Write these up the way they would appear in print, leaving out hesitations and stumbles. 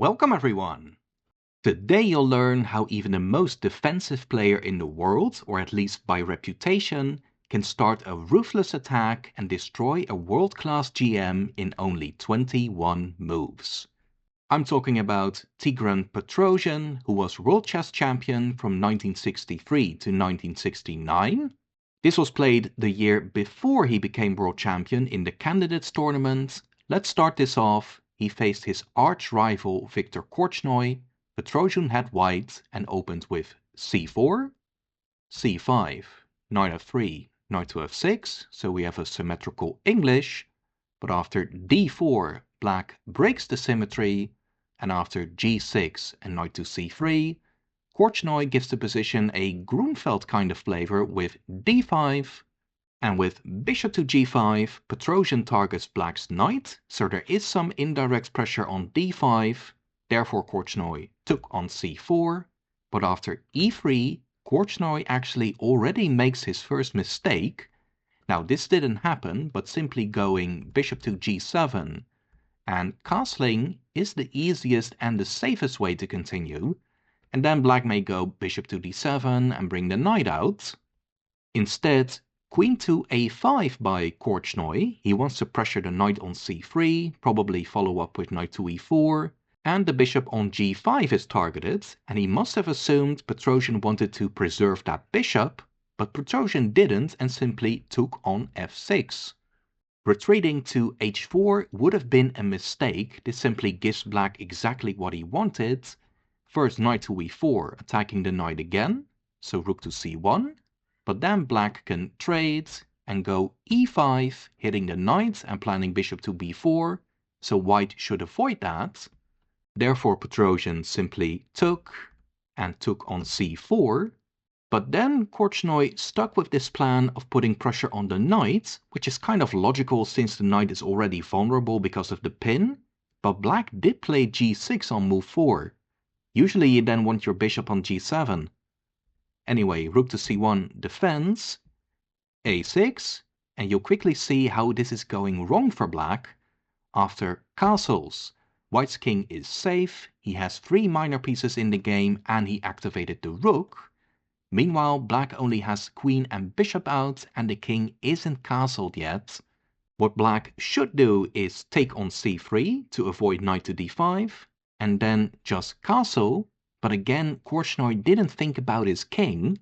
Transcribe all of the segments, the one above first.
Welcome everyone! Today you'll learn how even the most defensive player in the world, or at least by reputation, can start a ruthless attack and destroy a world-class GM in only 21 moves. I'm talking about Tigran Petrosian, who was World Chess Champion from 1963 to 1969. This was played the year before he became World Champion in the Candidates Tournament. Let's start this off. He faced his arch-rival Viktor Korchnoi. Petrosian had white and opened with c4, c5, knight f3, knight to f6, so we have a symmetrical English. But after d4, black breaks the symmetry, and after g6 and knight to c3, Korchnoi gives the position a Grunfeld kind of flavor with d5, and with bishop to g5, Petrosian targets black's knight, so there is some indirect pressure on d5, therefore Korchnoi took on c4, but after e3, Korchnoi actually already makes his first mistake. Now this didn't happen, but simply going bishop to g7 and castling is the easiest and the safest way to continue, and then black may go bishop to d7 and bring the knight out. Instead, queen to a5 by Korchnoi. He wants to pressure the knight on c3, probably follow up with knight to e4, and the bishop on g5 is targeted, and he must have assumed Petrosian wanted to preserve that bishop, but Petrosian didn't and simply took on f6. Retreating to h4 would have been a mistake. This simply gives black exactly what he wanted. First knight to e4, attacking the knight again, so rook to c1, but then black can trade and go e5, hitting the knight and planning bishop to b4, so white should avoid that. Therefore Petrosian simply took on c4, but then Korchnoi stuck with this plan of putting pressure on the knight, which is kind of logical since the knight is already vulnerable because of the pin, but black did play g6 on move 4. Usually you then want your bishop on g7. Anyway, rook to c1 defends, a6, and you'll quickly see how this is going wrong for black. After castles, white's king is safe, he has 3 minor pieces in the game and he activated the rook. Meanwhile, black only has queen and bishop out and the king isn't castled yet. What black should do is take on c3 to avoid knight to d5, and then just castle, but again Korchnoi didn't think about his king.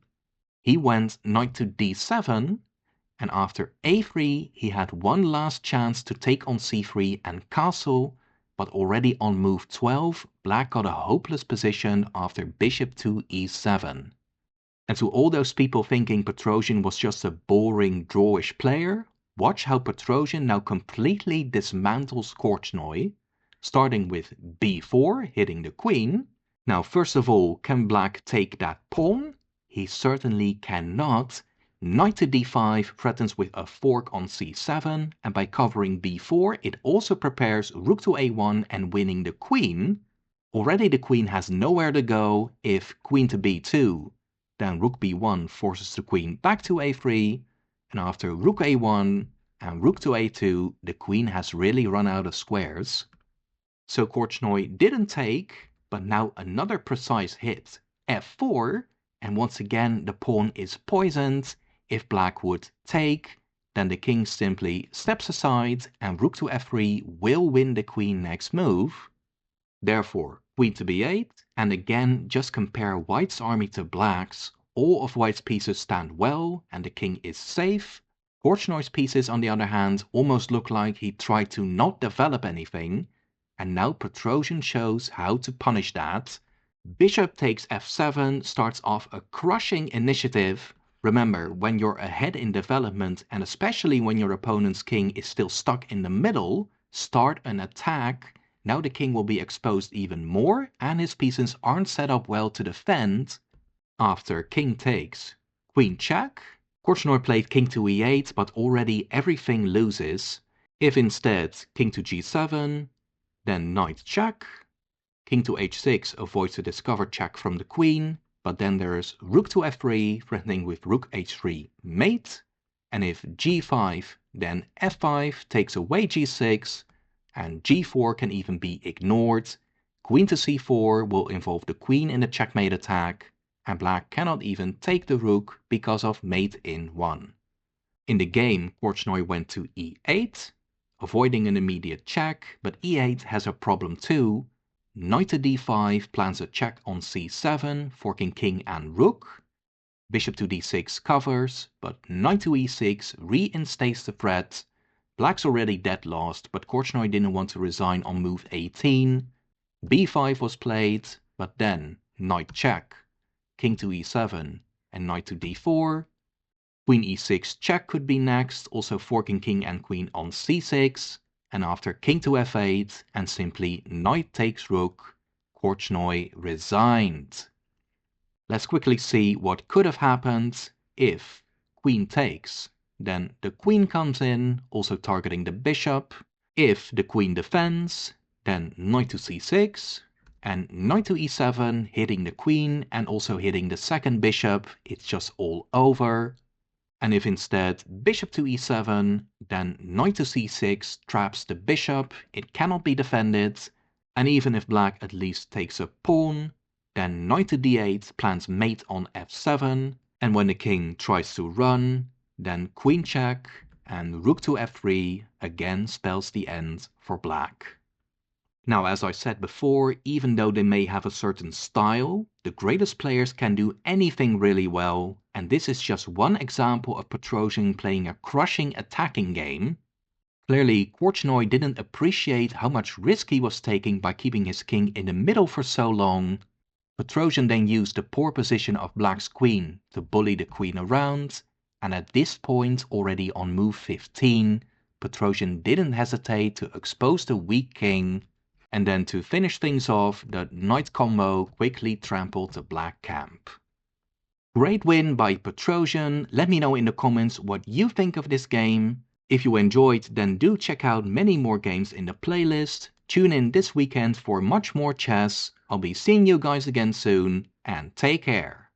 He went knight to d7, and after a3 he had one last chance to take on c3 and castle, but already on move 12 black got a hopeless position after bishop to e7. And to all those people thinking Petrosian was just a boring drawish player, watch how Petrosian now completely dismantles Korchnoi, starting with b4, hitting the queen. Now first of all, can black take that pawn? He certainly cannot. Knight to d5 threatens with a fork on c7, and by covering b4 it also prepares rook to a1 and winning the queen. Already the queen has nowhere to go. If queen to b2, then rook b1 forces the queen back to a3, and after rook a1 and rook to a2, the queen has really run out of squares. So Korchnoi didn't take, but now another precise hit, f4, and once again the pawn is poisoned. If black would take, then the king simply steps aside and rook to f3 will win the queen next move. Therefore, queen to b8, and again just compare white's army to black's. All of white's pieces stand well and the king is safe. Korchnoi's pieces on the other hand almost look like he tried to not develop anything, and now Petrosian shows how to punish that. Bishop takes f7 starts off a crushing initiative. Remember, when you're ahead in development and especially when your opponent's king is still stuck in the middle, start an attack. Now the king will be exposed even more and his pieces aren't set up well to defend. After king takes, queen check. Korchnoi played king to e8, but already everything loses. If instead king to g7, then knight check. King to h6 avoids a discovered check from the queen, but then there's rook to f3 threatening with rook h3 mate. And if g5, then f5 takes away g6, and g4 can even be ignored. queen to c4 will involve the queen in the checkmate attack, and black cannot even take the rook because of mate in 1. In the game, Korchnoi went to e8, avoiding an immediate check, but e8 has a problem too. Knight to d5 plans a check on c7, forking king and rook. Bishop to d6 covers, but knight to e6 reinstates the threat. Black's already dead last, but Korchnoi didn't want to resign on move 18. b5 was played, but then knight check, king to e7, and knight to d4. Queen e6 check could be next, also forking king and queen on c6, and after king to f8 and simply knight takes rook, Korchnoi resigned. Let's quickly see what could have happened if queen takes. Then the queen comes in, also targeting the bishop. If the queen defends, then knight to c6, and knight to e7 hitting the queen and also hitting the second bishop. It's just all over. And if instead bishop to e7, then knight to c6 traps the bishop, it cannot be defended. And even if black at least takes a pawn, then knight to d8 plans mate on f7, and when the king tries to run, then queen check and rook to f3 again spells the end for black. Now, as I said before, even though they may have a certain style, the greatest players can do anything really well, and this is just one example of Petrosian playing a crushing attacking game. Clearly, Korchnoi didn't appreciate how much risk he was taking by keeping his king in the middle for so long. Petrosian then used the poor position of black's queen to bully the queen around, and at this point, already on move 15, Petrosian didn't hesitate to expose the weak king, and then to finish things off, the knight combo quickly trampled the black camp. Great win by Petrosian. Let me know in the comments what you think of this game. If you enjoyed, then do check out many more games in the playlist. Tune in this weekend for much more chess. I'll be seeing you guys again soon, and take care.